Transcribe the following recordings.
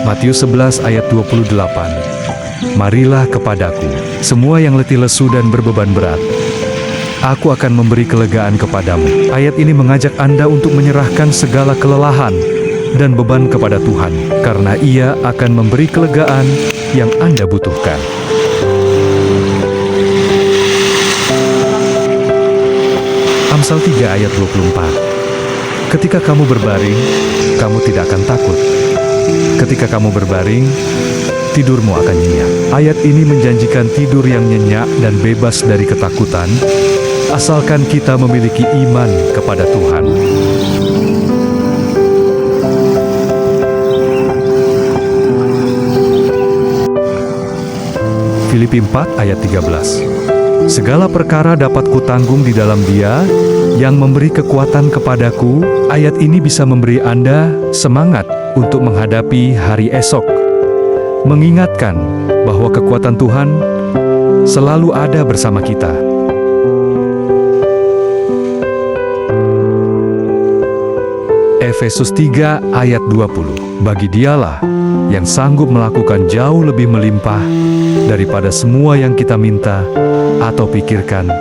Matius 11 ayat 28. Marilah kepadaku, semua yang letih lesu dan berbeban berat. Aku akan memberi kelegaan kepadamu. Ayat ini mengajak Anda untuk menyerahkan segala kelelahan dan beban kepada Tuhan, karena Ia akan memberi kelegaan yang Anda butuhkan. Amsal 3 ayat 24. Ketika kamu berbaring, kamu tidak akan takut. Ketika kamu berbaring, tidurmu akan nyenyak. Ayat ini menjanjikan tidur yang nyenyak dan bebas dari ketakutan, asalkan kita memiliki iman kepada Tuhan. Filipi 4 ayat 13. Segala perkara dapat kutanggung di dalam Dia yang memberi kekuatan kepadaku. Ayat ini bisa memberi Anda semangat untuk menghadapi hari esok, mengingatkan bahwa kekuatan Tuhan selalu ada bersama kita. Efesus 3 ayat 20. Bagi Dialah yang sanggup melakukan jauh lebih melimpah daripada semua yang kita minta atau pikirkan,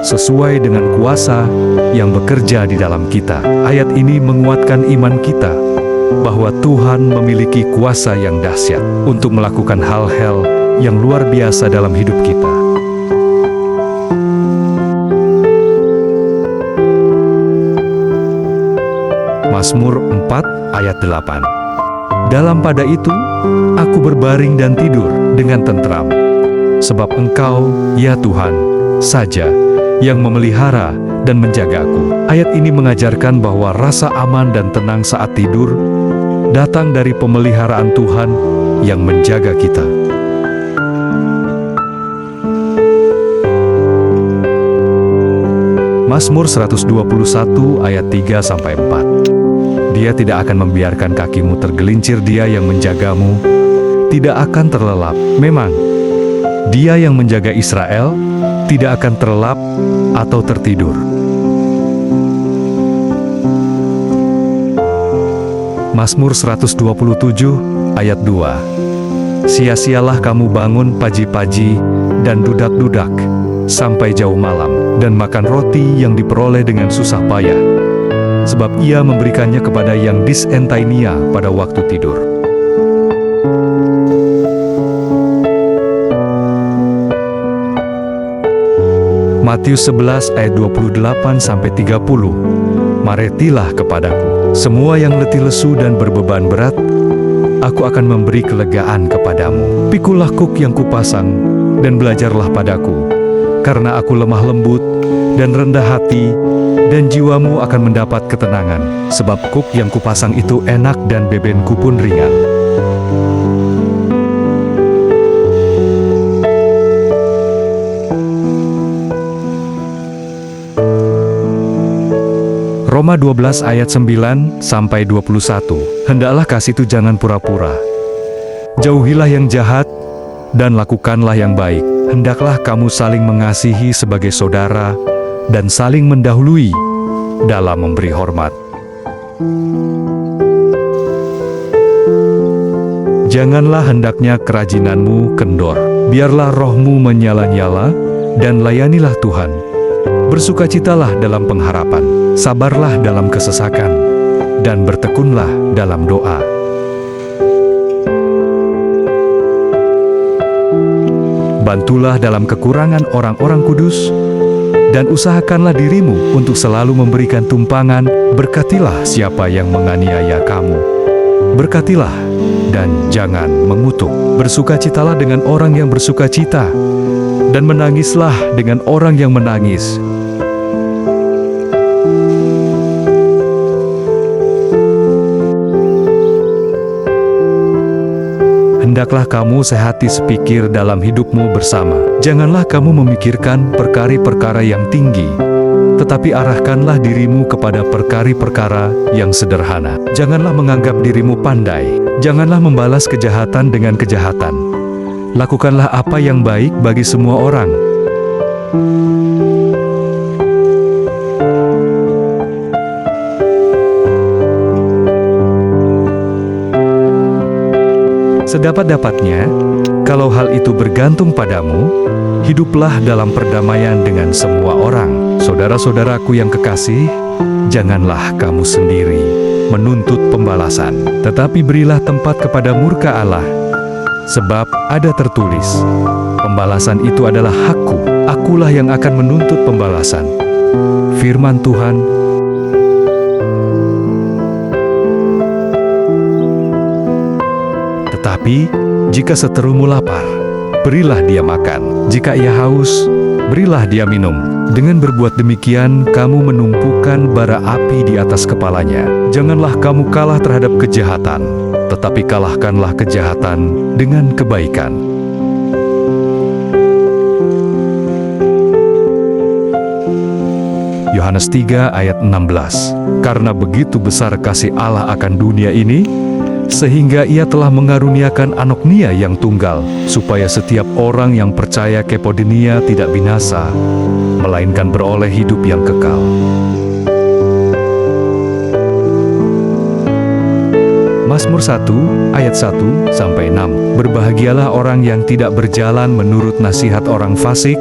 sesuai dengan kuasa yang bekerja di dalam kita. Ayat ini menguatkan iman kita bahwa Tuhan memiliki kuasa yang dahsyat untuk melakukan hal-hal yang luar biasa dalam hidup kita. Mazmur 4 ayat 8. Dalam pada itu, aku berbaring dan tidur dengan tentram, sebab Engkau, ya Tuhan, saja yang memelihara dan menjagaku. Ayat ini mengajarkan bahwa rasa aman dan tenang saat tidur datang dari pemeliharaan Tuhan yang menjaga kita. Mazmur 121 ayat 3-4. Dia tidak akan membiarkan kakimu tergelincir, Dia yang menjagamu tidak akan terlelap. Memang, Dia yang menjaga Israel tidak akan terlelap atau tertidur. Mazmur 127 ayat 2. Sia-sialah kamu bangun pagi-pagi dan dudak-dudak sampai jauh malam, dan makan roti yang diperoleh dengan susah payah, sebab Ia memberikannya kepada yang disentainia pada waktu tidur. Matius 11 ayat 28-30. Maretilah kepadaku, semua yang letih lesu dan berbeban berat, aku akan memberi kelegaan kepadamu. Pikulah kuk yang kupasang, dan belajarlah padaku, karena aku lemah lembut dan rendah hati, dan jiwamu akan mendapat ketenangan, sebab kuk yang kupasang itu enak dan bebanku pun ringan. Roma 12 ayat 9-21. Hendaklah kasih itu jangan pura-pura. Jauhilah yang jahat, dan lakukanlah yang baik. Hendaklah kamu saling mengasihi sebagai saudara, dan saling mendahului dalam memberi hormat. Janganlah hendaknya kerajinanmu kendor. Biarlah rohmu menyala-nyala, dan layanilah Tuhan. Bersukacitalah dalam pengharapan, sabarlah dalam kesesakan, dan bertekunlah dalam doa. Bantulah dalam kekurangan orang-orang kudus, dan usahakanlah dirimu untuk selalu memberikan tumpangan. Berkatilah siapa yang menganiaya kamu. Berkatilah dan jangan mengutuk. Bersukacitalah dengan orang yang bersukacita, dan menangislah dengan orang yang menangis. Hendaklah kamu sehati sepikir dalam hidupmu bersama. Janganlah kamu memikirkan perkara-perkara yang tinggi, tetapi arahkanlah dirimu kepada perkara-perkara yang sederhana. Janganlah menganggap dirimu pandai. Janganlah membalas kejahatan dengan kejahatan. Lakukanlah apa yang baik bagi semua orang. Sedapat-dapatnya, kalau hal itu bergantung padamu, hiduplah dalam perdamaian dengan semua orang. Saudara-saudaraku yang kekasih, janganlah kamu sendiri menuntut pembalasan, tetapi berilah tempat kepada murka Allah. Sebab ada tertulis, pembalasan itu adalah hakku, akulah yang akan menuntut pembalasan. Firman Tuhan. Tetapi, jika seterumu lapar, berilah dia makan. Jika ia haus, berilah dia minum. Dengan berbuat demikian, kamu menumpukan bara api di atas kepalanya. Janganlah kamu kalah terhadap kejahatan, tetapi kalahkanlah kejahatan dengan kebaikan. Yohanes 3 ayat 16. Karena begitu besar kasih Allah akan dunia ini, sehingga ia telah mengaruniakan Anaknya yang tunggal, supaya setiap orang yang percaya kepada Dia tidak binasa, melainkan beroleh hidup yang kekal. Mazmur 1 ayat 1-6. Berbahagialah orang yang tidak berjalan menurut nasihat orang fasik,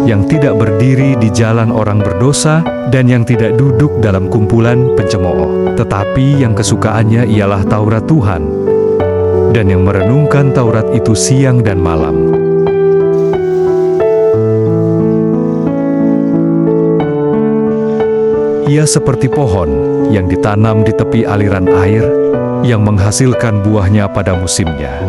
yang tidak berdiri di jalan orang berdosa, dan yang tidak duduk dalam kumpulan pencemooh. Tetapi yang kesukaannya ialah Taurat Tuhan, dan yang merenungkan Taurat itu siang dan malam. Ia seperti pohon yang ditanam di tepi aliran air, yang menghasilkan buahnya pada musimnya,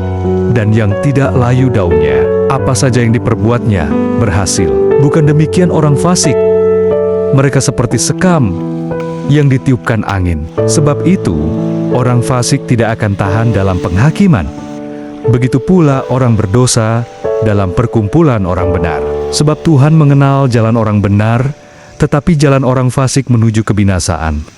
dan yang tidak layu daunnya. Apa saja yang diperbuatnya berhasil. Bukan demikian orang fasik. Mereka seperti sekam yang ditiupkan angin. Sebab itu, orang fasik tidak akan tahan dalam penghakiman. Begitu pula orang berdosa dalam perkumpulan orang benar. Sebab Tuhan mengenal jalan orang benar, tetapi jalan orang fasik menuju kebinasaan.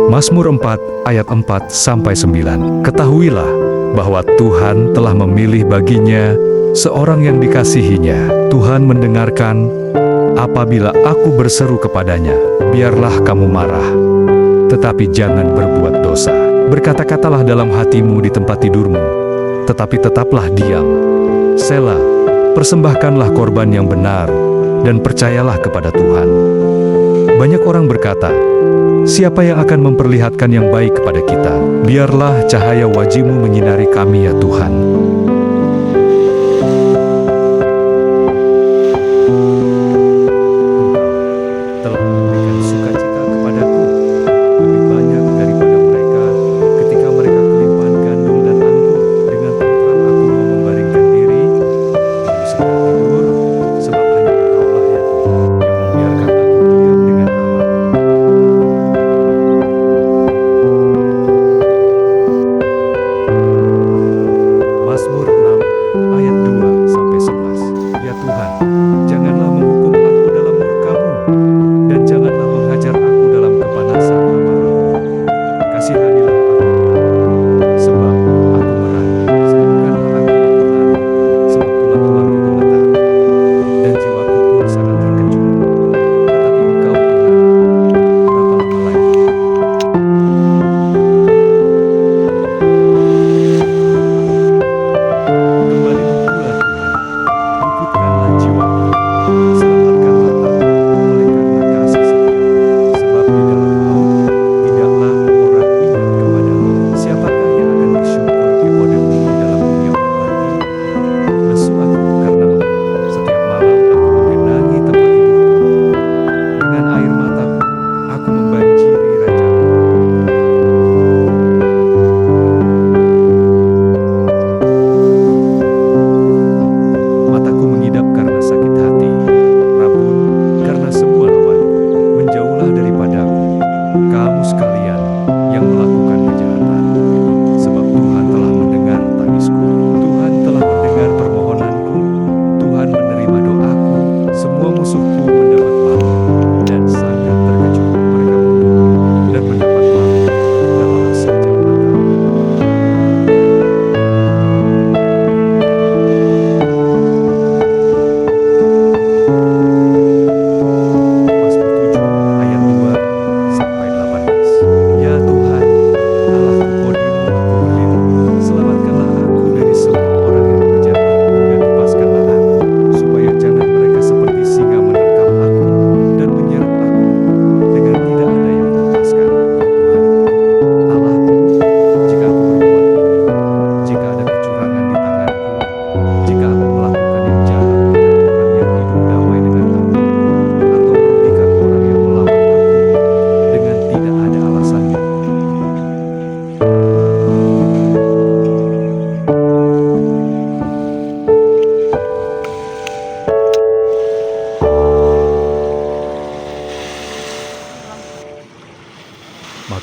Mazmur 4 ayat 4-9. Ketahuilah bahwa Tuhan telah memilih baginya seorang yang dikasihinya. Tuhan mendengarkan apabila aku berseru kepadanya. Biarlah kamu marah, tetapi jangan berbuat dosa. Berkata-katalah dalam hatimu di tempat tidurmu, tetapi tetaplah diam. Selah, persembahkanlah korban yang benar, dan percayalah kepada Tuhan. Banyak orang berkata, siapa yang akan memperlihatkan yang baik kepada kita? Biarlah cahaya wajah-Mu menyinari kami ya Tuhan. Telah memberikan sukacita kepadaku, lebih banyak daripada mereka ketika mereka kelimpahan gandum dan anggur. Dengan tentram aku mau membaringkan diri, lalu segera tidur, sebab hanya Engkau-lah ya Tuhan, yang membiarkan aku diam dengan aman. Mazmur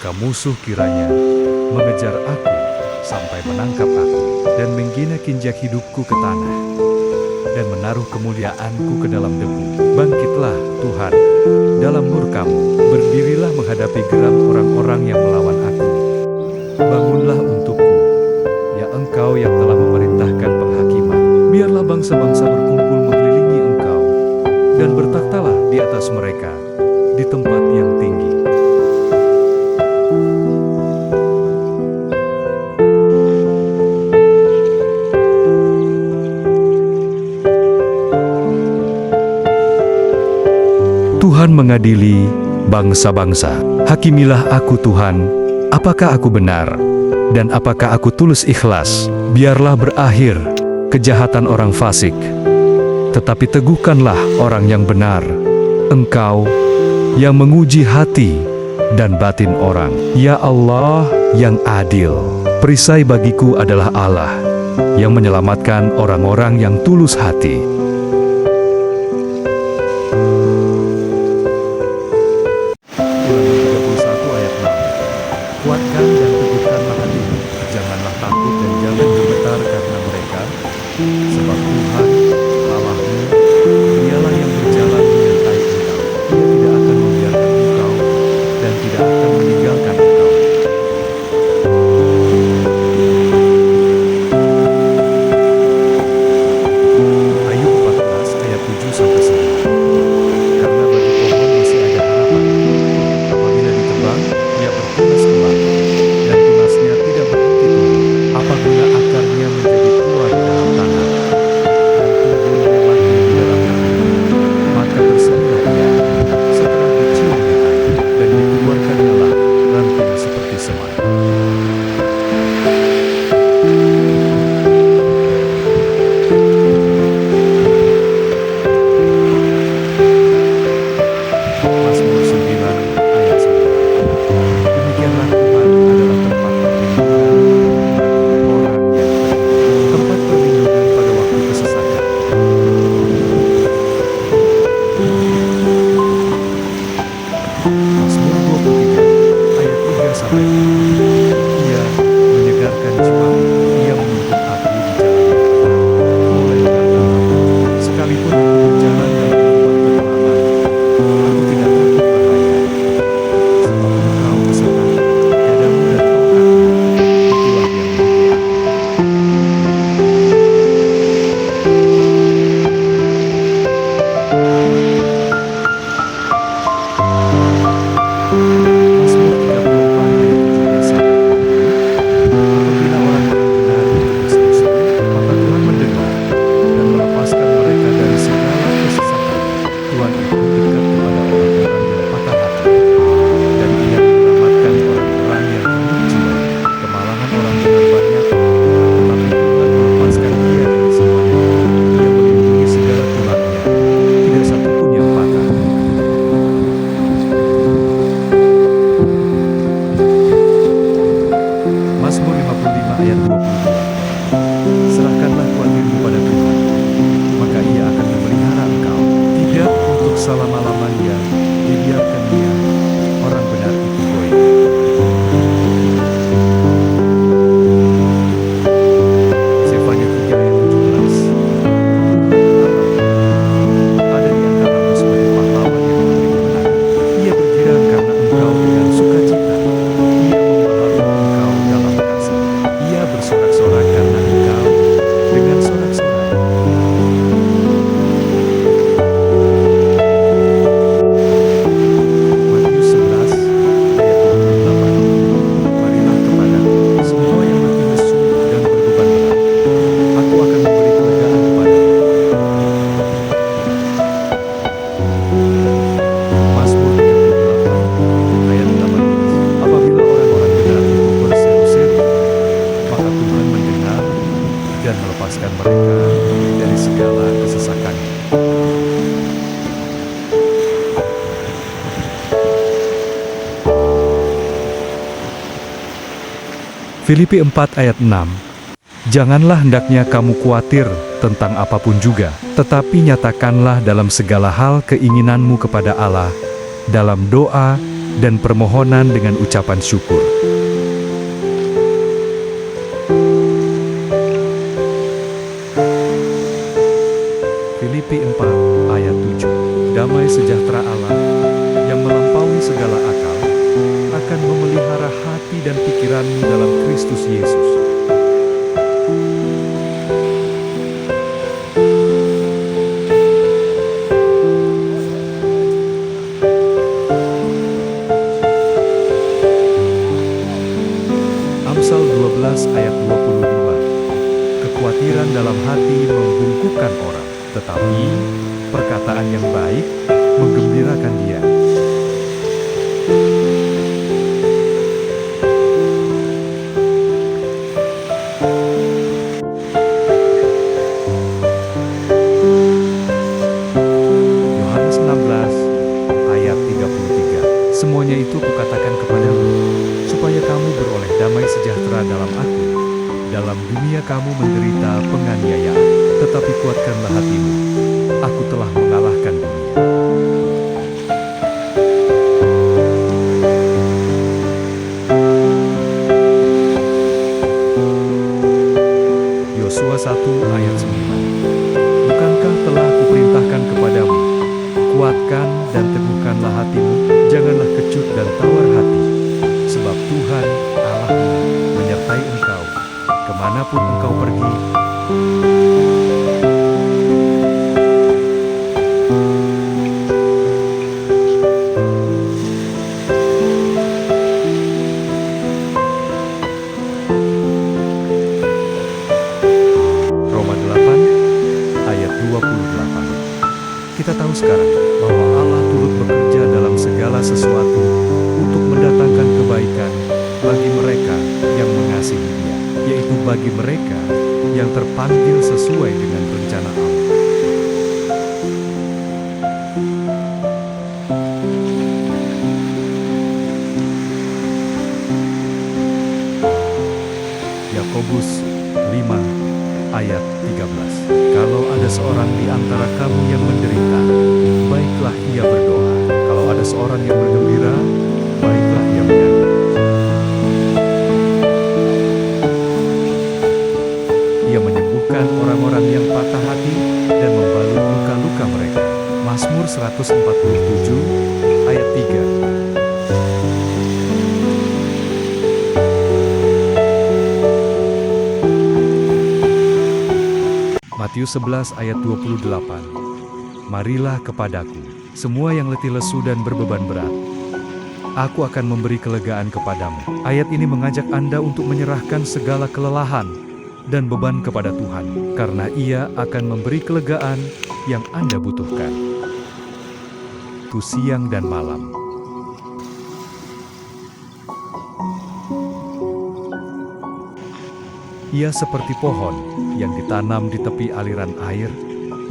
maka musuh kiranya mengejar aku sampai menangkap aku dan menghina kinjak hidupku ke tanah dan menaruh kemuliaanku ke dalam debu. Bangkitlah Tuhan dalam murka-Mu, berdirilah menghadapi geram orang-orang yang melawan aku. Bangunlah untukku, ya Engkau yang telah memerintahkan penghakiman. Biarlah bangsa-bangsa berkumpul mengelilingi Engkau dan bertakhtalah di atas mereka di tempat yang tinggi. Tuhan mengadili bangsa-bangsa. Hakimilah aku Tuhan, apakah aku benar, dan apakah aku tulus ikhlas. Biarlah berakhir kejahatan orang fasik, tetapi teguhkanlah orang yang benar. Engkau yang menguji hati dan batin orang. Ya Allah yang adil, perisai bagiku adalah Allah yang menyelamatkan orang-orang yang tulus hati. Kuatkan dan teguhkanlah hatimu, janganlah takut dan jangan gemetar karena mereka, sebab Tuhan, Allahmu, Dialah yang berjalan menyertai engkau. Dia tidak akan membiarkan engkau dan tidak akan meninggalkan engkau. Ayub 14 ayat 7-9. Karena bagi pohon masih ada harapan. Apabila ditebang, ia bertunas kembali, dan tunasnya tidak berhenti tumbuh. Apabila akarnya menjadi tua di dalam tanah, dan tumbuhnya mati di dalam debu, maka bersemilah ia setelah diciumnya air, dan dikeluarkannya lah ranting seperti semai. Mazmur 9 ayat 9. Demikianlah Tuhan adalah tempat perlindungan bagi orang yang beriman, tempat perlindungan pada waktu kesesakan. Mazmur 23 ayat 3-5. Ia menyegarkan jiwaku, ia menuntun aku di jalan yang benar, oleh karena aku, sekalipun aku berjalan dalam lubang kegelapan, aku tidak takut bahaya, sebab Engkau besertaku, gadamu dan tongkatmu, itulah yang memberi aku. Mazmur 34 ayat 17-20. Apabila orang-orang benar itu berseru-seru, maka Tuhan mendengar dan melepaskan mereka dari segala kesesakan. Tuhan itu dekat kepada orang-orang yang patah hati, dan Ia menyelamatkan orang-orang yang gundah jiwa. Kemalangan orang benar banyak, tetapi Tuhan melepaskan dia dari semuanya. Ia melindungi segala tulangnya, tidak satupun yang patah. Mazmur 55 ayat 22. Serahkanlah kuatirmu pada Tuhan, maka Ia akan memelihara engkau. Tidak untuk selama-lamanya dibiarkan dia, orang benar itu goyah. Zefanya 3 ayat 17. Ada di antaramu sebagai pahlawan yang memberi kemenangan. Ia bergirang karena engkau dengan sukacita. Ia membaharui engkau dalam kasih. Ia bersorak-sorak karena engkau dengan sorak-sorai. Matius 11 ayat 28. Marilah kepadaku semua yang letih lesu dan berbeban berat, aku akan memberi kelegaan kepadamu. Mazmur 38 ayat 18. Apabila orang-orang benar itu berseru-seru, maka Tuhan mendengar dan melepaskan mereka dari segala kesesakannya. Filipi 4 ayat 6. Janganlah hendaknya kamu khawatir tentang apapun juga, tetapi nyatakanlah dalam segala hal keinginanmu kepada Allah, dalam doa dan permohonan dengan ucapan syukur. Filipi 4 ayat 7. Damai sejahtera Allah yang melampaui segala akal akan memelihara hati dan pikiranmu dalam Kristus Yesus. Amsal 12 ayat 22. Kekhawatiran dalam hati membungkukkan orang, tetapi perkataan yang baik menggembirakan dia. Yohanes 16 ayat 33. Semuanya itu kukatakan kepadamu, supaya kamu beroleh damai sejahtera dalam aku. Dalam dunia kamu menderita penganiayaan, tetapi kuatkanlah hatimu. Aku telah mengalahkan dunia. Yosua 1 ayat 9. Bukankah telah kuperintahkan kepadamu, kuatkan dan teguhkanlah hatimu, janganlah kecut dan tawar hati, sebab Tuhan Allahmu menyertai engkau kemanapun engkau pergi. Roma 8 ayat 28. Kita tahu sekarang bahwa Allah turut bekerja dalam segala sesuatu untuk mendatangkan kebaikan bagi mereka yang mengasihi Dia, yaitu bagi mereka yang terpanggil sesuai dengan rencana Allah. Yakobus 5 ayat 13. Kalau ada seorang di antara kamu yang menderita, baiklah ia berdoa. Kalau ada seorang yang bergembira, baiklah ia menyanyi. Ia menyembuhkan orang-orang yang patah hati dan membalut luka-luka mereka. Mazmur 147 ayat 3. Matius 11 ayat 28. Marilah kepadaku, semua yang letih lesu dan berbeban berat. Aku akan memberi kelegaan kepadamu. Ayat ini mengajak Anda untuk menyerahkan segala kelelahan dan beban kepada Tuhan, karena Ia akan memberi kelegaan yang Anda butuhkan. Itu siang dan malam. Ia seperti pohon yang ditanam di tepi aliran air,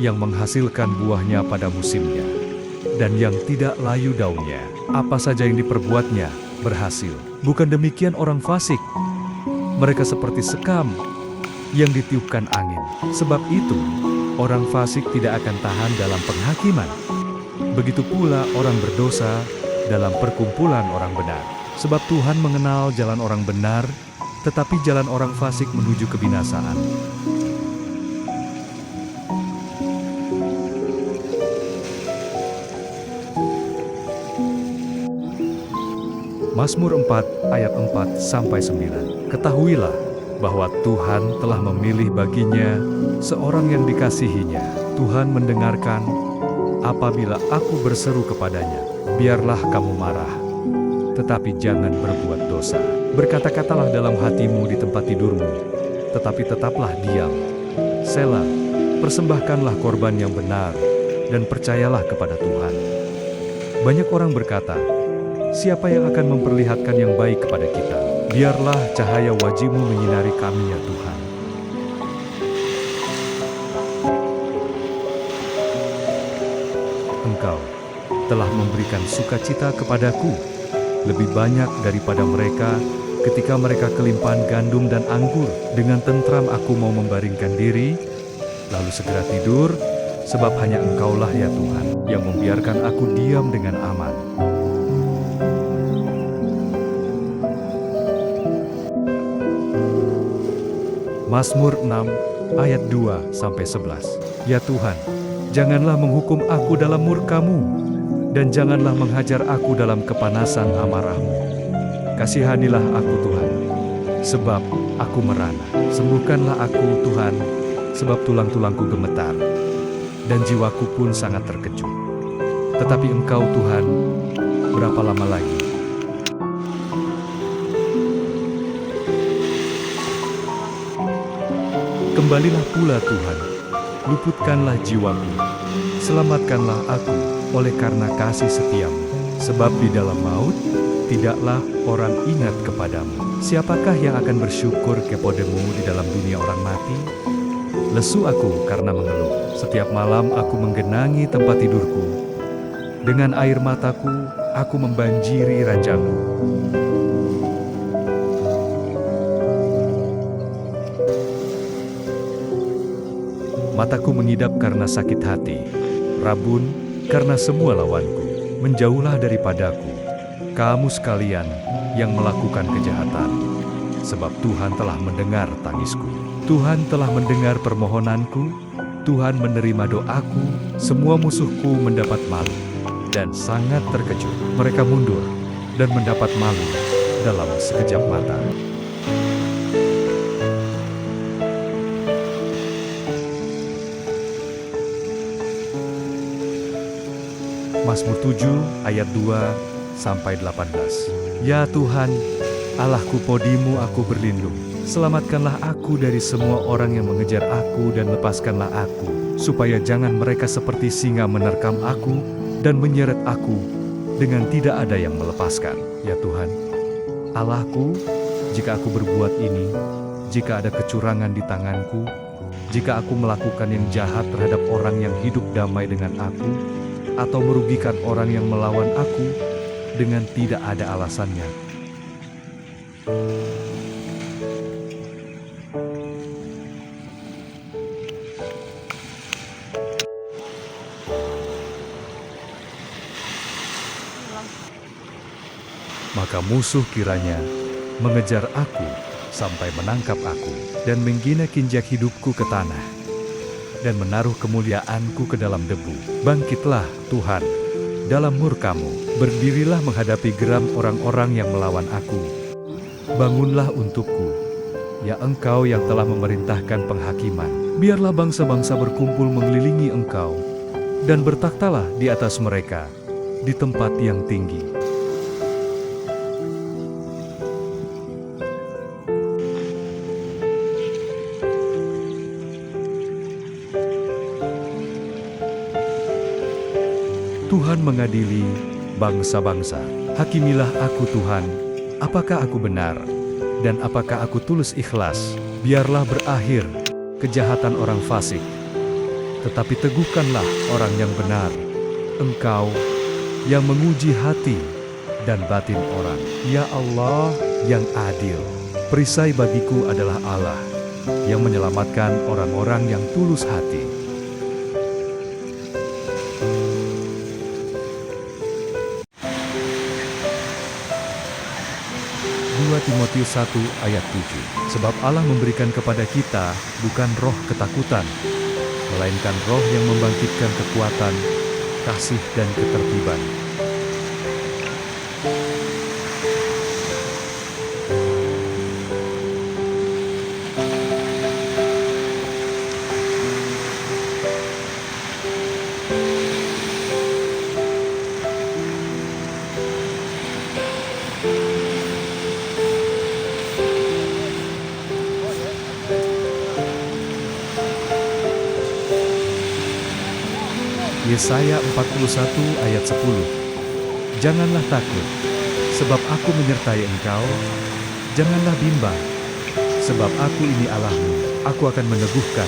yang menghasilkan buahnya pada musimnya, dan yang tidak layu daunnya. Apa saja yang diperbuatnya berhasil. Bukan demikian orang fasik. Mereka seperti sekam yang ditiupkan angin. Sebab itu, orang fasik tidak akan tahan dalam penghakiman. Begitu pula orang berdosa dalam perkumpulan orang benar. Sebab Tuhan mengenal jalan orang benar, tetapi jalan orang fasik menuju kebinasaan. Mazmur 4 ayat 4-9. Ketahuilah bahwa Tuhan telah memilih baginya seorang yang dikasihinya. Tuhan mendengarkan apabila aku berseru kepadanya. Biarlah kamu marah, tetapi jangan berbuat dosa. Berkata-katalah dalam hatimu di tempat tidurmu, tetapi tetaplah diam. Selah, persembahkanlah korban yang benar, dan percayalah kepada Tuhan. Banyak orang berkata, siapa yang akan memperlihatkan yang baik kepada kita? Biarlah cahaya wajib-Mu menyinari kami ya Tuhan. Engkau telah memberikan sukacita kepadaku, lebih banyak daripada mereka ketika mereka kelimpahan gandum dan anggur. Dengan tentram aku mau membaringkan diri, lalu segera tidur, sebab hanya Engkaulah ya Tuhan, yang membiarkan aku diam dengan aman. Mazmur 6 ayat 2-11. Ya Tuhan, janganlah menghukum aku dalam murka-Mu, dan janganlah menghajar aku dalam kepanasan amarah-Mu. Kasihanilah aku Tuhan, sebab aku merana. Sembuhkanlah aku Tuhan, sebab tulang-tulangku gemetar, dan jiwaku pun sangat terkejut. Tetapi Engkau Tuhan, berapa lama lagi? Kembalilah pula Tuhan, luputkanlah jiwaku, selamatkanlah aku oleh karena kasih setia-Mu. Sebab di dalam maut, tidaklah orang ingat kepadamu. Siapakah yang akan bersyukur kepada-Mu di dalam dunia orang mati? Lesu aku karena mengeluh. Setiap malam aku menggenangi tempat tidurku. Dengan air mataku, aku membanjiri ranjangku. Mataku mengidap karena sakit hati, rabun karena semua lawanku. Menjauhlah daripadaku, kamu sekalian yang melakukan kejahatan, sebab Tuhan telah mendengar tangisku. Tuhan telah mendengar permohonanku, Tuhan menerima doaku. Semua musuhku mendapat malu dan sangat terkejut. Mereka mundur dan mendapat malu dalam sekejap mata. Mazmur 7 ayat 2-18. Ya Tuhan, Allahku, podimu aku berlindung. Selamatkanlah aku dari semua orang yang mengejar aku dan lepaskanlah aku, supaya jangan mereka seperti singa menerkam aku dan menyeret aku dengan tidak ada yang melepaskan. Ya Tuhan, Allahku, jika aku berbuat ini, jika ada kecurangan di tanganku, jika aku melakukan yang jahat terhadap orang yang hidup damai dengan aku, atau merugikan orang yang melawan aku dengan tidak ada alasannya. Maka musuh kiranya mengejar aku sampai menangkap aku dan menggina-ginjak hidupku ke tanah dan menaruh kemuliaanku ke dalam debu. Bangkitlah Tuhan dalam murka-Mu, berdirilah menghadapi geram orang-orang yang melawan aku. Bangunlah untukku, ya Engkau yang telah memerintahkan penghakiman. Biarlah bangsa-bangsa berkumpul mengelilingi Engkau, dan bertakhtalah di atas mereka di tempat yang tinggi. Tuhan mengadili bangsa-bangsa. Hakimilah aku Tuhan, apakah aku benar, dan apakah aku tulus ikhlas. Biarlah berakhir kejahatan orang fasik, tetapi teguhkanlah orang yang benar. Engkau yang menguji hati dan batin orang. Ya Allah yang adil, perisai bagiku adalah Allah yang menyelamatkan orang-orang yang tulus hati. 2 Timotius 1 ayat 7. Sebab Allah memberikan kepada kita bukan roh ketakutan, melainkan roh yang membangkitkan kekuatan, kasih dan ketertiban. Yesaya 41 ayat 10. Janganlah takut, sebab aku menyertai engkau. Janganlah bimbang, sebab aku ini Allahmu. Aku akan meneguhkan,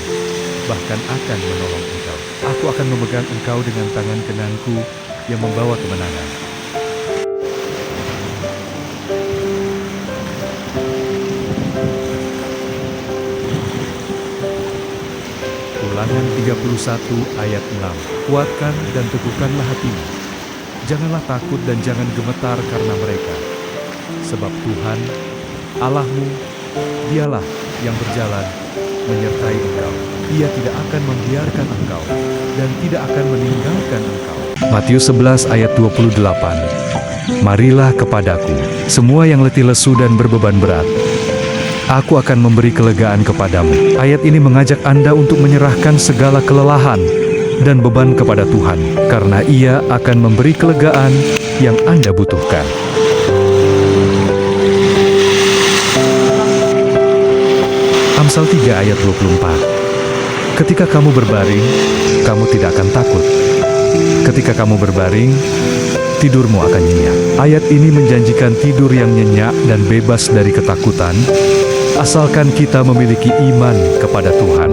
bahkan akan menolong engkau. Aku akan memegang engkau dengan tangan kananku yang membawa kemenangan. Ulangan 31 ayat 6. Kuatkan dan teguhkanlah hatimu. Janganlah takut dan jangan gemetar karena mereka. Sebab Tuhan, Allahmu, Dialah yang berjalan menyertai engkau. Ia tidak akan membiarkan engkau dan tidak akan meninggalkan engkau. Matius 11 ayat 28. Marilah kepadaku, semua yang letih lesu dan berbeban berat. Aku akan memberi kelegaan kepadamu. Ayat ini mengajak Anda untuk menyerahkan segala kelelahan dan beban kepada Tuhan, karena Ia akan memberi kelegaan yang Anda butuhkan. Amsal 3 ayat 24. Ketika kamu berbaring, kamu tidak akan takut. Ketika kamu berbaring, tidurmu akan nyenyak. Ayat ini menjanjikan tidur yang nyenyak dan bebas dari ketakutan, asalkan kita memiliki iman kepada Tuhan.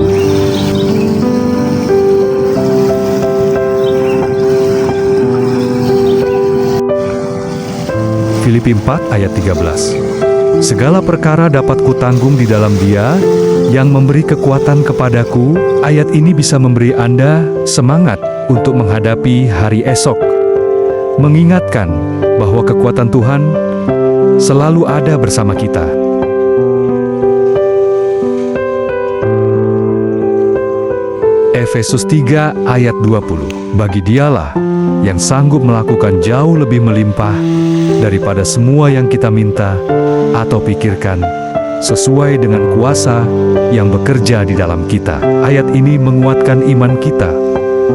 Filipi 4 ayat 13. Segala perkara dapat kutanggung di dalam Dia yang memberi kekuatan kepadaku. Ayat ini bisa memberi Anda semangat untuk menghadapi hari esok, mengingatkan bahwa kekuatan Tuhan selalu ada bersama kita. Efesus 3 ayat 20. Bagi Dialah yang sanggup melakukan jauh lebih melimpah daripada semua yang kita minta atau pikirkan, sesuai dengan kuasa yang bekerja di dalam kita. Ayat ini menguatkan iman kita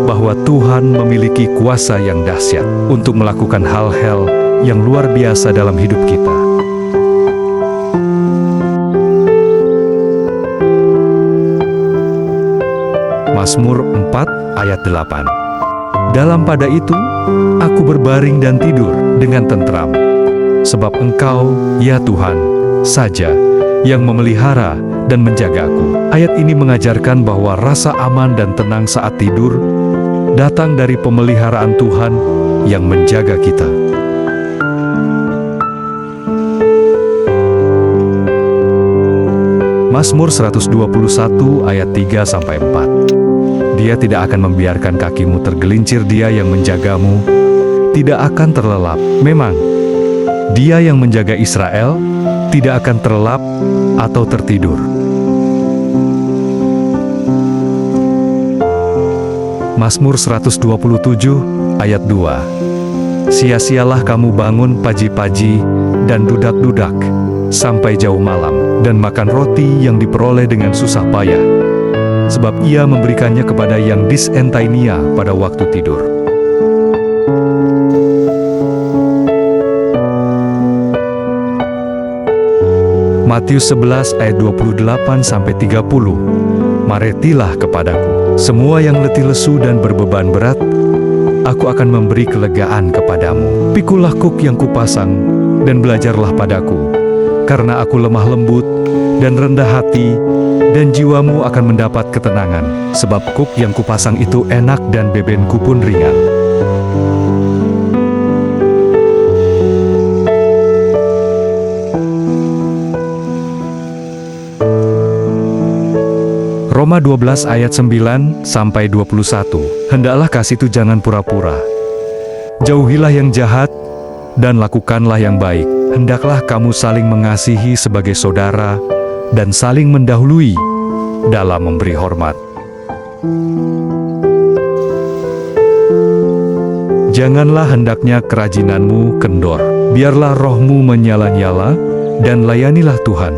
bahwa Tuhan memiliki kuasa yang dahsyat untuk melakukan hal-hal yang luar biasa dalam hidup kita. Mazmur 4 ayat 8. Dalam pada itu, aku berbaring dan tidur dengan tentram, sebab Engkau, ya Tuhan, saja yang memelihara dan menjagaku. Ayat ini mengajarkan bahwa rasa aman dan tenang saat tidur datang dari pemeliharaan Tuhan yang menjaga kita. Mazmur 121 ayat 3-4. Dia tidak akan membiarkan kakimu tergelincir, Dia yang menjagamu tidak akan terlelap. Memang, Dia yang menjaga Israel tidak akan terlelap atau tertidur. Mazmur 127 ayat 2. Sia-sialah kamu bangun pagi-pagi dan dudak-dudak sampai jauh malam, dan makan roti yang diperoleh dengan susah payah, sebab Ia memberikannya kepada yang disentainya pada waktu tidur. Matius 11 ayat 28-30. Maretilah kepadaku, semua yang letih lesu dan berbeban berat, aku akan memberi kelegaan kepadamu. Pikulah kuk yang kupasang, dan belajarlah padaku, karena aku lemah lembut dan rendah hati, dan jiwamu akan mendapat ketenangan, sebab kuk yang kupasang itu enak dan bebanku pun ringan. Roma 12 ayat 9-21. Hendaklah kasih itu jangan pura-pura. Jauhilah yang jahat, dan lakukanlah yang baik. Hendaklah kamu saling mengasihi sebagai saudara, dan saling mendahului dalam memberi hormat. Janganlah hendaknya kerajinanmu kendor. Biarlah rohmu menyala-nyala, dan layanilah Tuhan.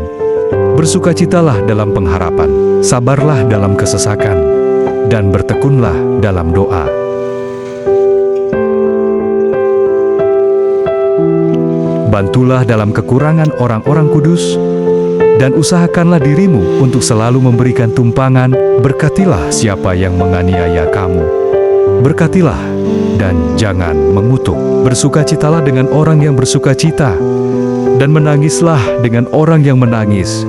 Bersukacitalah dalam pengharapan, sabarlah dalam kesesakan, dan bertekunlah dalam doa. Bantulah dalam kekurangan orang-orang kudus, dan usahakanlah dirimu untuk selalu memberikan tumpangan. Berkatilah siapa yang menganiaya kamu. Berkatilah dan jangan mengutuk. Bersukacitalah dengan orang yang bersukacita, dan menangislah dengan orang yang menangis.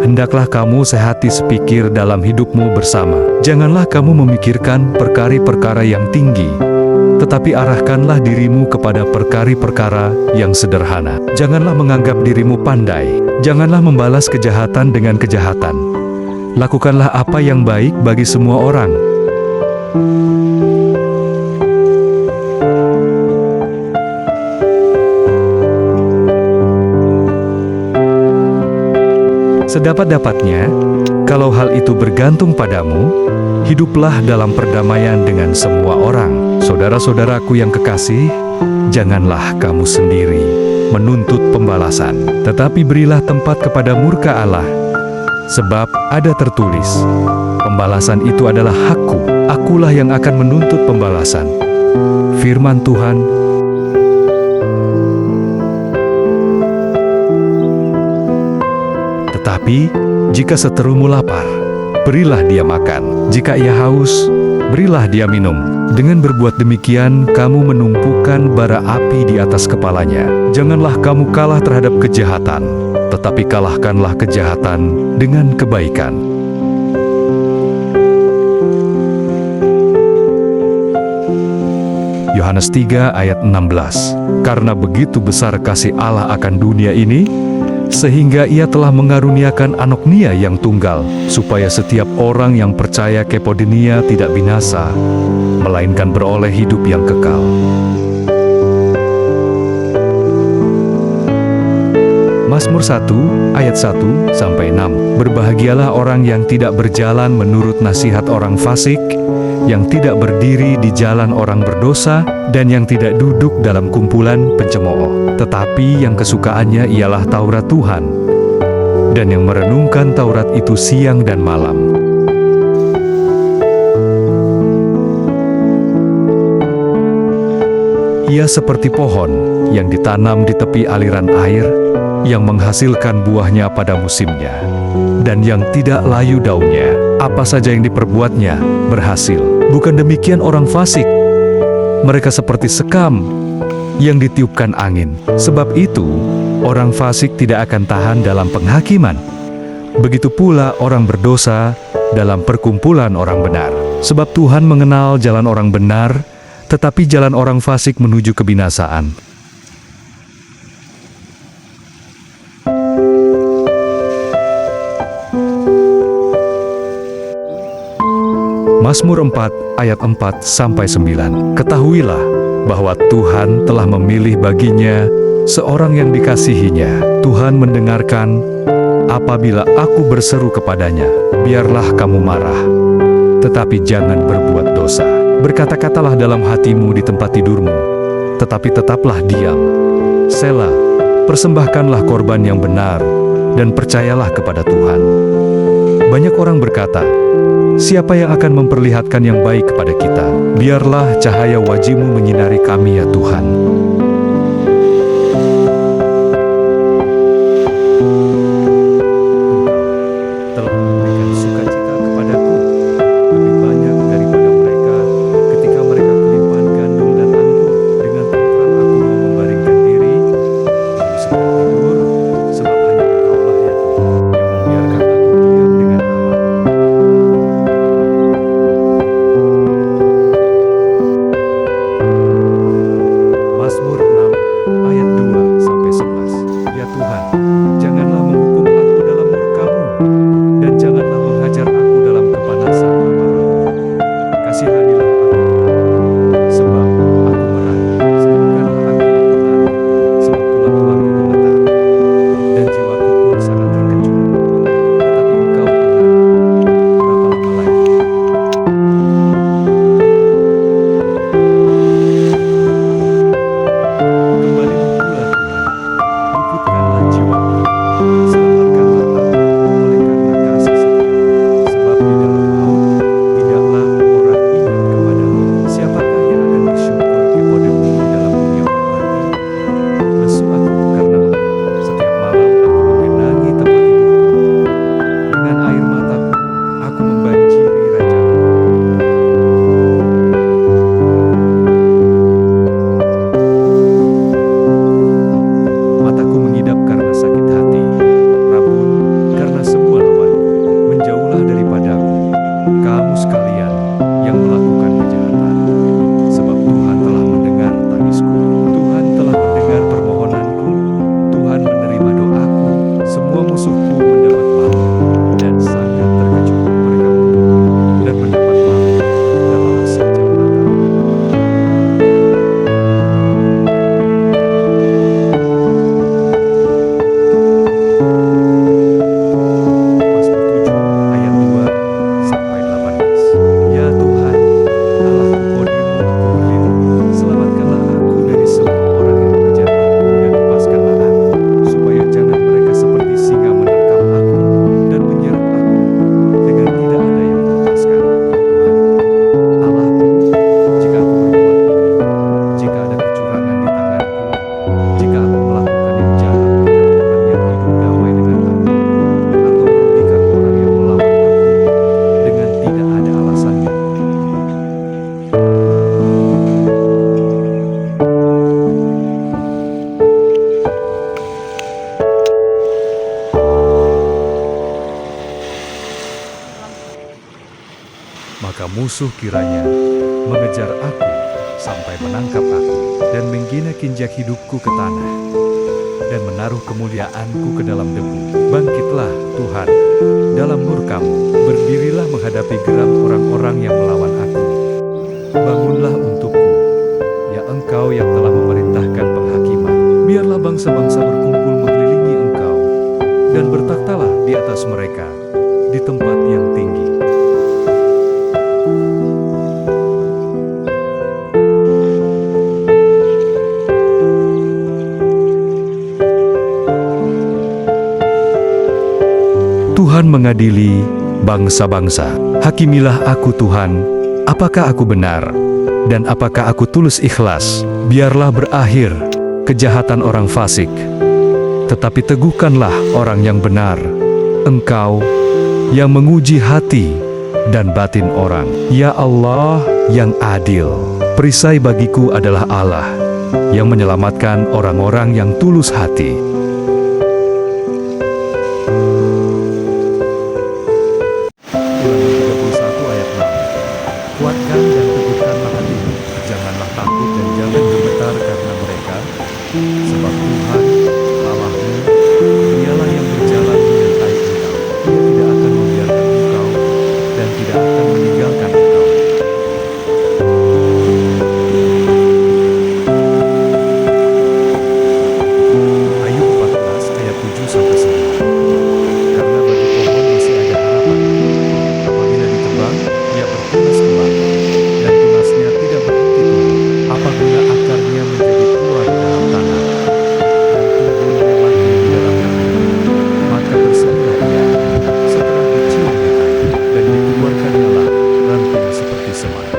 Hendaklah kamu sehati sepikir dalam hidupmu bersama. Janganlah kamu memikirkan perkara-perkara yang tinggi, tetapi arahkanlah dirimu kepada perkara-perkara yang sederhana. Janganlah menganggap dirimu pandai. Janganlah membalas kejahatan dengan kejahatan. Lakukanlah apa yang baik bagi semua orang. Sedapat-dapatnya, kalau hal itu bergantung padamu, hiduplah dalam perdamaian dengan semua orang. Saudara-saudaraku yang kekasih, janganlah kamu sendiri menuntut pembalasan, tetapi berilah tempat kepada murka Allah. Sebab ada tertulis, pembalasan itu adalah hakku, akulah yang akan menuntut pembalasan. Firman Tuhan. Tetapi, jika seterumu lapar, berilah dia makan. Jika ia haus, berilah dia minum. Dengan berbuat demikian, kamu menumpukan bara api di atas kepalanya. Janganlah kamu kalah terhadap kejahatan, tetapi kalahkanlah kejahatan dengan kebaikan. Yohanes 3 ayat 16. Karena begitu besar kasih Allah akan dunia ini, sehingga ia telah mengaruniakan Anaknya yang tunggal, supaya setiap orang yang percaya kepada Dia tidak binasa, melainkan beroleh hidup yang kekal. Mazmur 1 ayat 1-6. Berbahagialah orang yang tidak berjalan menurut nasihat orang fasik, yang tidak berdiri di jalan orang berdosa, dan yang tidak duduk dalam kumpulan pencemooh. Tetapi yang kesukaannya ialah Taurat Tuhan, dan yang merenungkan Taurat itu siang dan malam. Ia seperti pohon yang ditanam di tepi aliran air, yang menghasilkan buahnya pada musimnya, dan yang tidak layu daunnya. Apa saja yang diperbuatnya berhasil. Bukan demikian orang fasik. Mereka seperti sekam yang ditiupkan angin. Sebab itu, orang fasik tidak akan tahan dalam penghakiman. Begitu pula orang berdosa dalam perkumpulan orang benar. Sebab Tuhan mengenal jalan orang benar, tetapi jalan orang fasik menuju kebinasaan. Mazmur 4 ayat 4-9. Ketahuilah bahwa Tuhan telah memilih baginya seorang yang dikasihinya. Tuhan mendengarkan apabila aku berseru kepadanya. Biarlah kamu marah, tetapi jangan berbuat dosa. Berkata-katalah dalam hatimu di tempat tidurmu, tetapi tetaplah diam. Sela, persembahkanlah korban yang benar, dan percayalah kepada Tuhan. Banyak orang berkata, siapa yang akan memperlihatkan yang baik kepada kita? Biarlah cahaya wajah-Mu menyinari kami ya Tuhan. Telah memberikan sukacita kepadaku, lebih banyak daripada mereka, ketika mereka kelimpahan gandum dan anggur. Dengan tentram aku mau membaringkan diri, lalu segera tidur, sebab hanya Engkau-lah ya Tuhan, yang membiarkan aku diam dengan aman. Mazmur maka musuh kiranya mengejar aku sampai menangkap aku dan menghina kinjak hidupku ke tanah dan menaruh kemuliaanku ke dalam debu. Bangkitlah Tuhan dalam murka-Mu, berdirilah menghadapi geram orang-orang yang melawan aku. Bangunlah untukku, ya Engkau yang telah memerintahkan penghakiman. Biarlah bangsa-bangsa berkumpul mengelilingi Engkau dan bertakhtalah di atas mereka di tempat yang tinggi. Tuhan mengadili bangsa-bangsa. Hakimilah aku Tuhan, apakah aku benar, dan apakah aku tulus ikhlas. Biarlah berakhir kejahatan orang fasik, tetapi teguhkanlah orang yang benar. Engkau yang menguji hati dan batin orang. Ya Allah yang adil, perisai bagiku adalah Allah yang menyelamatkan orang-orang yang tulus hati. Kuatkan dan teguhkanlah hatimu, janganlah takut dan jangan gemetar karena mereka, sebab Tuhan, Allahmu, Dialah yang berjalan menyertai engkau. Dia tidak akan membiarkan engkau dan tidak akan meninggalkan engkau. Ayub 14 ayat 7-9. Karena bagi pohon masih ada harapan. Apabila ditebang, ia bertunas kembali, dan tunasnya tidak berhenti tumbuh. Apabila akarnya menjadi kuat dalam tanah, dan tumbuhnya mati di dalam gembung, maka bersemilah ia setelah diciumnya angin, dan dikeluarkannya lah ranting seperti semai.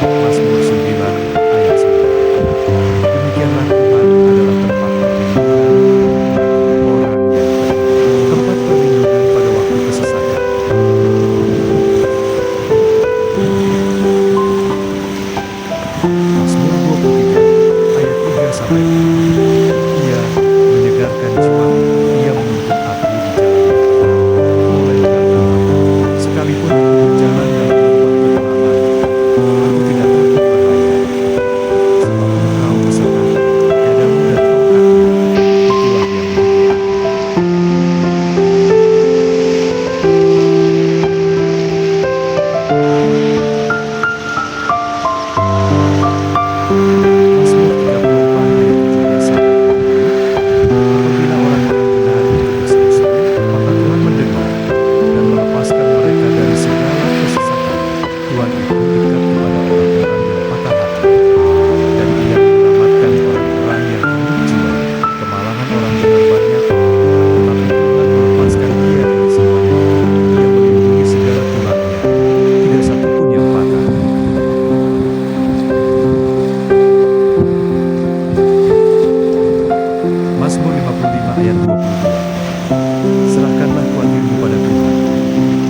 Mazmur 9 ayat 9. Demikianlah Tuhan adalah tempat perlindungan bagi orang yang teguh, tempat perlindungan pada waktu kesesakan. Mazmur 23 ayat 3-5. Ia menyegarkan jiwaku, ia menuntun aku di jalan yang benar, mulai dari awal. Sekalipun aku berjalan dalam lembah kegelapan, aku tidak takut bahaya, sebab Engkau besertaku, gadamu dan tongkatmu, itulah yang menghibur aku. Mazmur 34 ayat 17-20. Apabila orang-orang benar itu bersekutu, maka Tuhan mendengar dan melepaskan mereka dari segala kesesakan. Tuhan itu dekat kepada orang-orang yang patah hati, dan Ia menyelamatkan orang-orang yang hidup jiwa. Kemalangan orang benar banyak, tetapi Tuhan melepaskan dia dari semuanya. Ia melindungi segala tulangnya, tidak satupun yang patah. Mazmur 55 ayat 22. Serahkanlah kuatirmu pada Tuhan,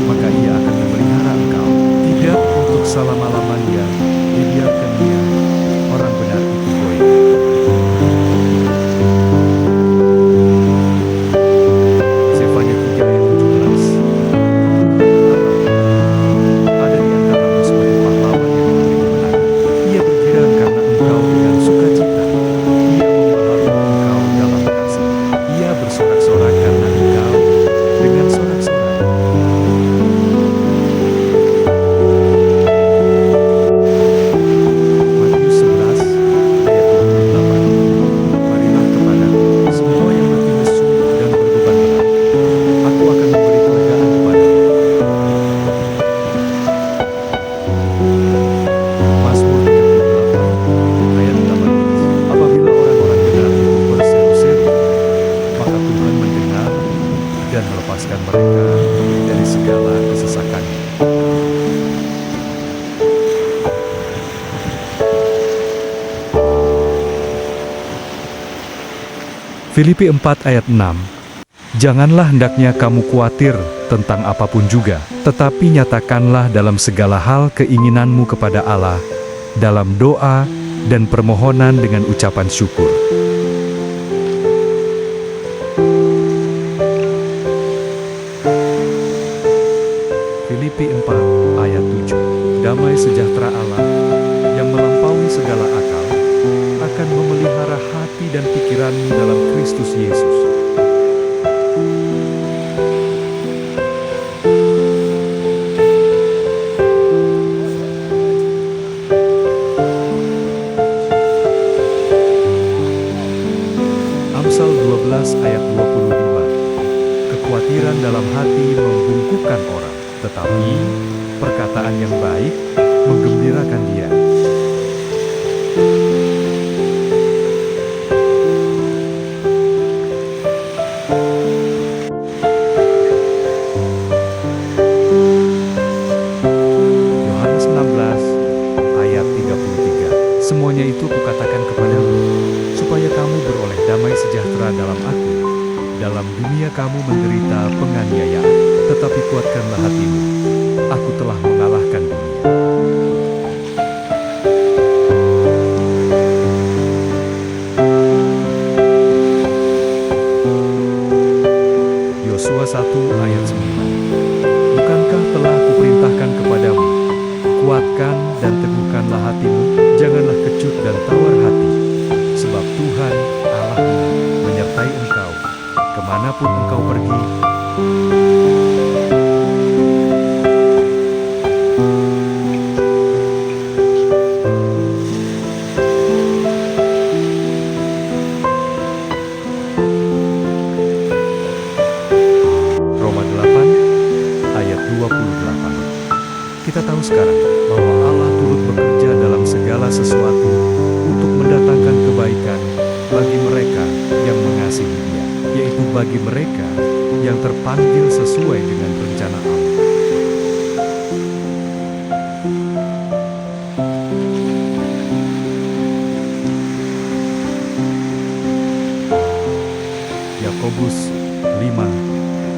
maka Ia akan memelihara engkau. Tidak untuk selama-lamanya dibiarkan dia, orang benar itu goyah. Zefanya 3 ayat 17. Tuhan Allah ada di antaramu sebagai pahlawan yang memberi kemenangan. Ia bergirang karena engkau dengan sukacita. Ia membaharui engkau dalam kasih. Ia bersorak-sorak karena engkau dengan sorak-sorai. Matius 11 ayat 28. Marilah kepadaku semua yang letih lesu dan berbeban berat, aku akan memberi kelegaan kepadamu. Mazmur 38 ayat 18. Apabila orang-orang benar itu berseru-seru, maka Tuhan mendengar dan melepaskan mereka dari segala kesesakannya. Filipi 4 ayat 6. Janganlah hendaknya kamu khawatir tentang apapun juga, tetapi nyatakanlah dalam segala hal keinginanmu kepada Allah, dalam doa dan permohonan dengan ucapan syukur. Filipi 4 ayat 7. Damai sejahtera Allah yang melampaui segala akal akan memelihara hati dan pikiranmu dalam Kristus Yesus. Amsal 12 ayat 25. Kekhawatiran dalam hati membungkukkan orang, tetapi perkataan yang baik menggembirakan dia. Yohanes 16 ayat 33. Semuanya itu kukatakan kepadamu, supaya kamu beroleh damai sejahtera dalam aku. Dalam dunia kamu menderita penganiayaan, tetapi kuatkanlah hatimu. Aku telah mengalahkan dunia. Yosua 1 ayat 9. Bukankah telah kuperintahkan kepadamu, kuatkan dan teguhkanlah hatimu, janganlah kecut dan tawar hati, sebab Tuhan Allahmu menyertai engkau kemanapun engkau pergi. Roma 8 ayat 28. Kita tahu sekarang bahwa Allah turut bekerja dalam segala sesuatu untuk mendatangkan kebaikan bagi mereka yang mengasihi Dia, yaitu bagi mereka yang terpanggil sesuai dengan rencana Allah. Yakobus 5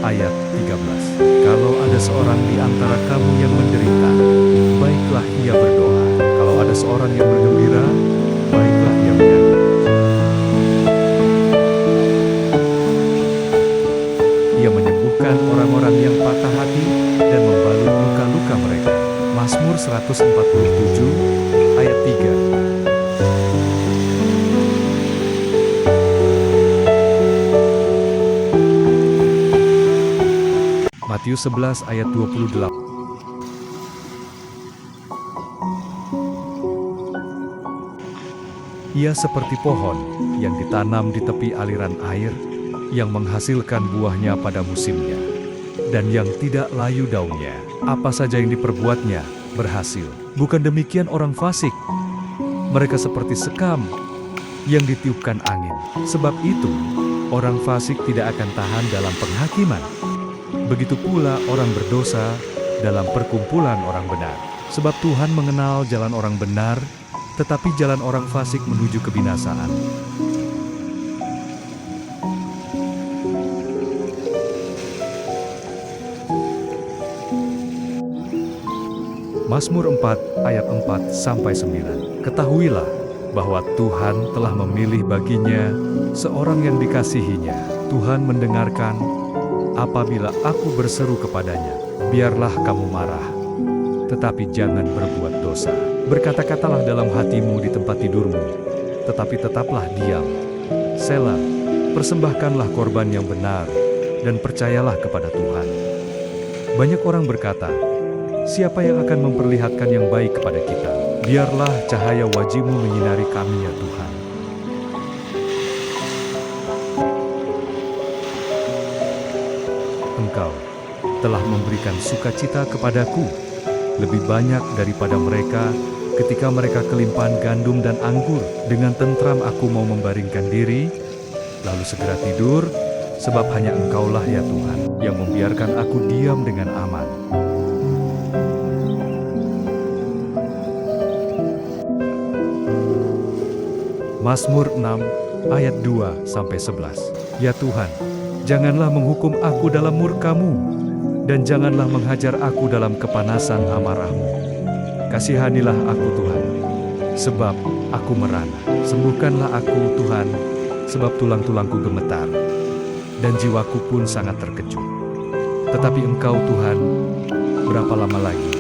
ayat 13. Kalau ada seorang di antara kamu yang menderita, baiklah ia berdoa. Kalau ada seorang yang bergembira, baiklah ia menyanyi. Ia menyembuhkan orang-orang yang patah hati dan membalut luka-luka mereka. Mazmur 147 ayat 3. Matius 11 ayat 28. Ia seperti pohon yang ditanam di tepi aliran air, yang menghasilkan buahnya pada musimnya, dan yang tidak layu daunnya. Apa saja yang diperbuatnya berhasil. Bukan demikian orang fasik. Mereka seperti sekam yang ditiupkan angin. Sebab itu, orang fasik tidak akan tahan dalam penghakiman. Begitu pula orang berdosa dalam perkumpulan orang benar. Sebab Tuhan mengenal jalan orang benar, tetapi jalan orang fasik menuju kebinasaan. Mazmur 4 ayat 4-9. Ketahuilah bahwa Tuhan telah memilih baginya seorang yang dikasihinya. Tuhan mendengarkan apabila aku berseru kepadanya. Biarlah kamu marah, tetapi jangan berbuat dosa. Berkata-katalah dalam hatimu di tempat tidurmu, tetapi tetaplah diam. Selah, persembahkanlah korban yang benar, dan percayalah kepada Tuhan. Banyak orang berkata, siapa yang akan memperlihatkan yang baik kepada kita? Biarlah cahaya wajib-Mu menyinari kami ya Tuhan. Engkau telah memberikan sukacita kepadaku, lebih banyak daripada mereka ketika mereka kelimpahan gandum dan anggur. Dengan tentram aku mau membaringkan diri, lalu segera tidur, sebab hanya Engkaulah ya Tuhan, yang membiarkan aku diam dengan aman. Mazmur 6 ayat 2-11. Ya Tuhan, janganlah menghukum aku dalam murka-Mu, dan janganlah menghajar aku dalam kepanasan amarah-Mu. Kasihanilah aku Tuhan, sebab aku merana. Sembuhkanlah aku, Tuhan, sebab tulang-tulangku gemetar, dan jiwaku pun sangat terkejut. Tetapi Engkau, Tuhan, berapa lama lagi?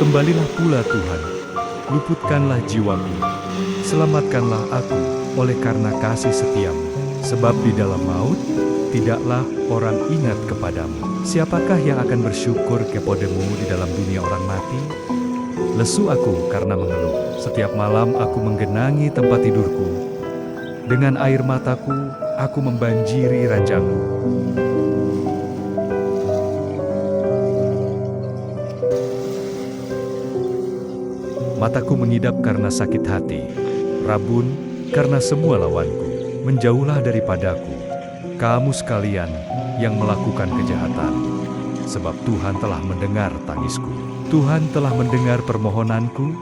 Kembalilah pula, Tuhan, luputkanlah jiwaku, selamatkanlah aku oleh karena kasih setiamu. Sebab di dalam maut, tidaklah orang ingat kepadamu. Siapakah yang akan bersyukur kepadamu di dalam dunia orang mati? Lesu aku karena mengeluh. Setiap malam aku menggenangi tempat tidurku. Dengan air mataku, aku membanjiri ranjangku. Mataku mengidap karena sakit hati, rabun karena semua lawanku. Menjauhlah daripadaku, kamu sekalian yang melakukan kejahatan, sebab Tuhan telah mendengar tangisku. Tuhan telah mendengar permohonanku,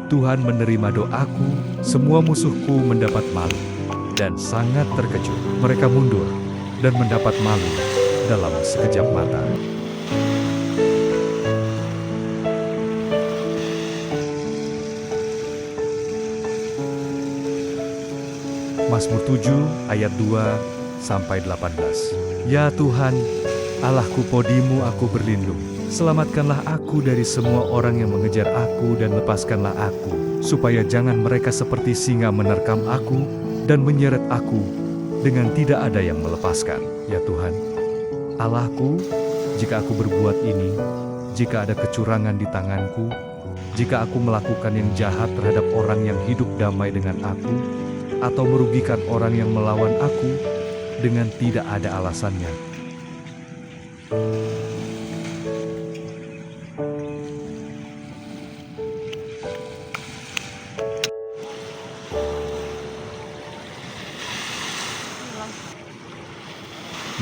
Tuhan menerima doaku. Semua musuhku mendapat malu dan sangat terkejut. Mereka mundur dan mendapat malu dalam sekejap mata. Mazmur 7 ayat 2-18. Ya Tuhan, Allahku, podimu aku berlindung. Selamatkanlah aku dari semua orang yang mengejar aku dan lepaskanlah aku, supaya jangan mereka seperti singa menerkam aku dan menyeret aku dengan tidak ada yang melepaskan. Ya Tuhan, Allahku, jika aku berbuat ini, jika ada kecurangan di tanganku, jika aku melakukan yang jahat terhadap orang yang hidup damai dengan aku, atau merugikan orang yang melawan aku dengan tidak ada alasannya.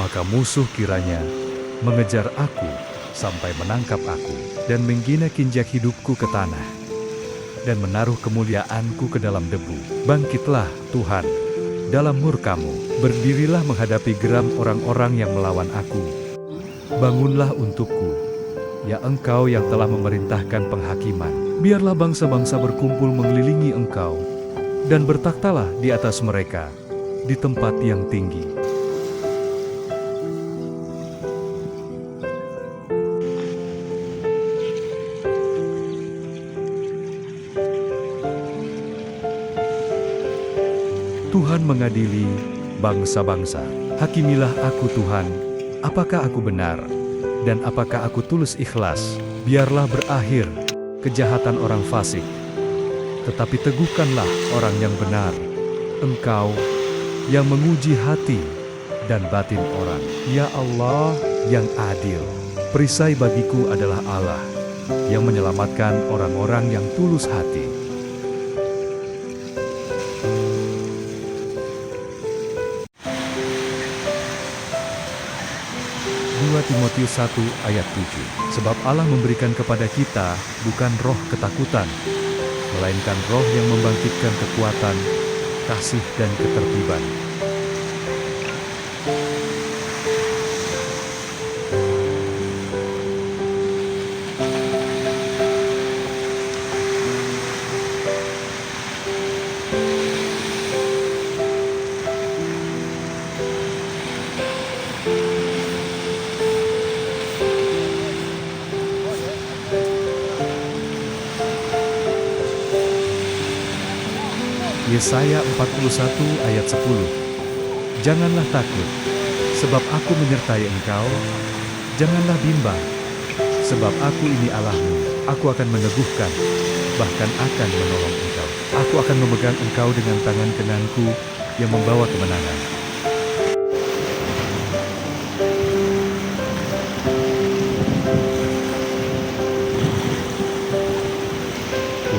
Maka musuh kiranya mengejar aku sampai menangkap aku dan menggina-ginjak hidupku ke tanah dan menaruh kemuliaanku ke dalam debu. Bangkitlah, Tuhan, dalam murka-Mu. Berdirilah menghadapi geram orang-orang yang melawan aku. Bangunlah untukku, ya Engkau yang telah memerintahkan penghakiman. Biarlah bangsa-bangsa berkumpul mengelilingi Engkau, dan bertakhtalah di atas mereka, di tempat yang tinggi. Tuhan mengadili bangsa-bangsa. Hakimilah aku, Tuhan, apakah aku benar, dan apakah aku tulus ikhlas. Biarlah berakhir kejahatan orang fasik, tetapi teguhkanlah orang yang benar. Engkau yang menguji hati dan batin orang. Ya Allah yang adil, perisai bagiku adalah Allah yang menyelamatkan orang-orang yang tulus hati. 2 Timotius 1 ayat 7. Sebab Allah memberikan kepada kita bukan roh ketakutan, melainkan roh yang membangkitkan kekuatan, kasih dan ketertiban. Yesaya 41 ayat 10. Janganlah takut, sebab aku menyertai engkau. Janganlah bimbang, sebab aku ini Allahmu. Aku akan meneguhkan, bahkan akan menolong engkau. Aku akan memegang engkau dengan tangan kananku yang membawa kemenangan.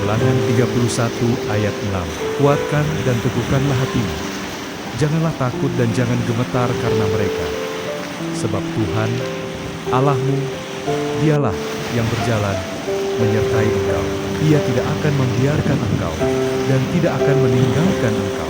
Ulangan 31 ayat 6. Kuatkan dan teguhkanlah hatimu. Janganlah takut dan jangan gemetar karena mereka. Sebab Tuhan, Allahmu, Dialah yang berjalan menyertai engkau. Ia tidak akan membiarkan engkau dan tidak akan meninggalkan engkau.